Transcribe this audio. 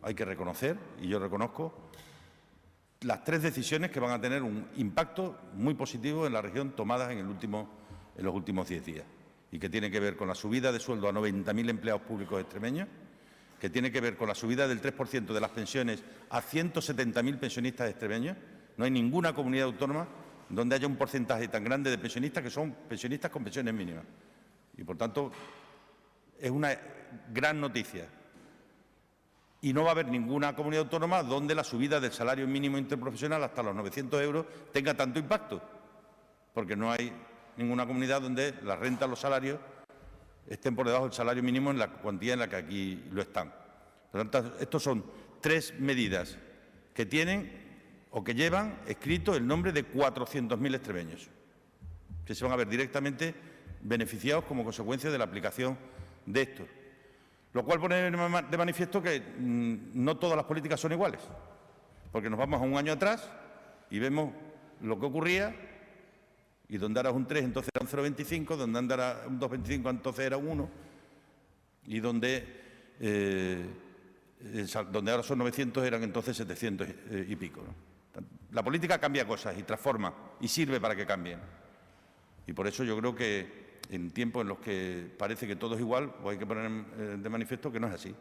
hay que reconocer, y yo reconozco, las 3 decisiones que van a tener un impacto muy positivo en la región tomadas en los últimos 10 días, y que tiene que ver con la subida de sueldo a 90.000 empleados públicos extremeños, que tiene que ver con la subida del 3% de las pensiones a 170.000 pensionistas extremeños. No hay ninguna comunidad autónoma donde haya un porcentaje tan grande de pensionistas que son pensionistas con pensiones mínimas. Y, por tanto, es una gran noticia. Y no va a haber ninguna comunidad autónoma donde la subida del salario mínimo interprofesional hasta los 900 euros tenga tanto impacto, porque no hay ninguna comunidad donde la renta, los salarios estén por debajo del salario mínimo en la cuantía en la que aquí lo están. Por lo tanto, estos son 3 medidas que tienen o que llevan escrito el nombre de 400.000 extremeños, que se van a ver directamente beneficiados como consecuencia de la aplicación de esto. Lo cual pone de manifiesto que no todas las políticas son iguales, porque nos vamos a un año atrás y vemos lo que ocurría, y donde ahora es un 3, entonces era un 0,25, donde era un 2,25, entonces era un 1, y donde ahora son 900, eran entonces 700 y pico, ¿no? La política cambia cosas y transforma, y sirve para que cambien. Y por eso yo creo que en tiempos en los que parece que todo es igual, pues hay que poner de manifiesto que no es así.